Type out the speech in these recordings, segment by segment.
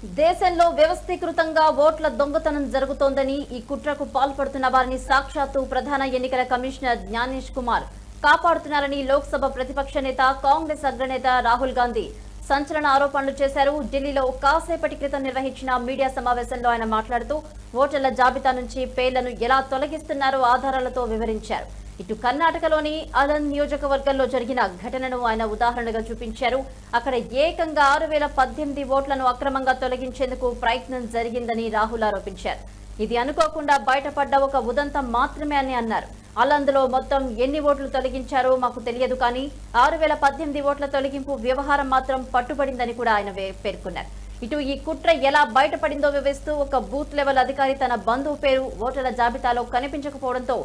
దేశంలో వ్యవస్థీకృతంగా ఓట్ల దొంగతనం జరుగుతోందని ఈ కుట్రకు పాల్పడుతున్న వారిని సాక్షాత్తు ప్రధాన ఎన్నికల కమిషనర్ జ్ఞానేష్ కుమార్ కాపాడుతున్నారని లోక్సభ ప్రతిపక్ష నేత కాంగ్రెస్ అగ్రనేత రాహుల్ గాంధీ సంచలన ఆరోపణలు చేశారు. ఢిల్లీలో కాసేపటి క్రితం నిర్వహించిన మీడియా సమావేశంలో ఆయన మాట్లాడుతూ ఓటర్ల జాబితా నుంచి పేర్లను ఎలా తొలగిస్తున్నారో ఆధారాలతో వివరించారు. ఇటు కర్ణాటకలోని అలన్ నియోజకవర్గంలో జరిగిన ఘటనను ఆయన ఉదాహరణగా చూపించారు. అక్కడ ఏకంగా 6018 ఓట్లను అక్రమంగా తొలగించేందుకు ప్రయత్నం జరిగిందని రాహుల్ ఆరోపించారు. ఇది అనుకోకుండా బయటపడ్డ ఒక ఉదంతం మాత్రమే అని అన్నారు. అలందులో మొత్తం ఎన్ని ఓట్లు తొలగించారో మాకు తెలియదు, కానీ 6018 ఓట్ల తొలగింపు వ్యవహారం మాత్రం పట్టుబడిందని కూడా ఆయన పేర్కొన్నారు. ఇటు ఈ కుట్ర ఎలా బయటపడిందో వివరిస్తూ ఒక బూత్ లెవెల్ అధికారి తన బంధువు పేరు ఓటర్ల జాబితాలో కనిపించకపోవడంతో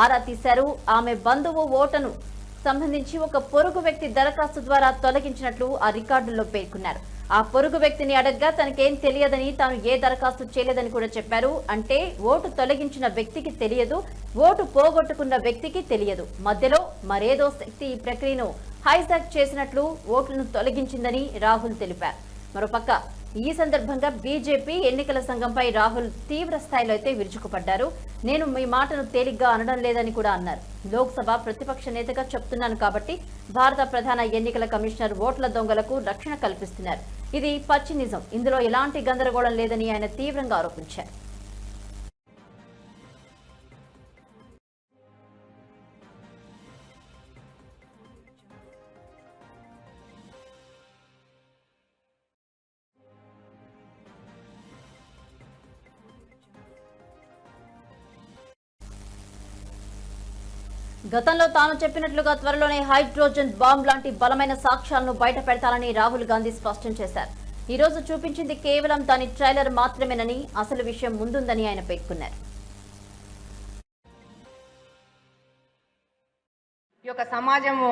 ఆరా తీశారు. ఆమె బంధువు ఓటును సంబంధించి ఒక పొరుగు వ్యక్తి దరఖాస్తు ద్వారా తొలగించినట్లు ఆ రికార్డుల్లో పేర్కొన్నారు. ఆ పొరుగు వ్యక్తిని అడగ్గా తనకేం తెలియదని, తాను ఏ దరఖాస్తు చేయలేదని కూడా చెప్పారు. అంటే ఓటు తొలగించిన వ్యక్తికి తెలియదు, ఓటు పోగొట్టుకున్న వ్యక్తికి తెలియదు, మధ్యలో మరేదో శక్తి ఈ ప్రక్రియను హైజాక్ చేసినట్లు ఓట్లను తొలగించిందని రాహుల్ తెలిపారు. మరోపక్క ఈ సందర్భంగా బీజేపీ ఎన్నికల సంఘంపై రాహుల్ తీవ్ర స్థాయిలో అయితే విరుచుకుపడ్డారు. నేను మీ మాటను తేలిగ్గా అనడం లేదని కూడా అన్నారు. లోక్సభ ప్రతిపక్ష నేతగా చెప్తున్నాను కాబట్టి భారత ప్రధాన ఎన్నికల కమిషనర్ ఓట్ల దొంగలకు రక్షణ కల్పిస్తున్నారు. ఇది పచ్చి నిజం, ఇందులో ఎలాంటి గందరగోళం లేదని ఆయన తీవ్రంగా ఆరోపించారు. గతంలో తాను చెప్పినట్లుగా త్వరలోనే హైడ్రోజన్ బాంబ్ లాంటి బలమైన సాక్ష్యాలను బయట పెడతారని రాహుల్ గాంధీ స్పష్టం చేశారు. ఈ రోజు చూపించింది కేవలం దాని ట్రైలర్ మాత్రమేనని, అసలు విషయం ముందుందని ఆయన పేర్కొన్నారు. ఈ యొక్క సమాజము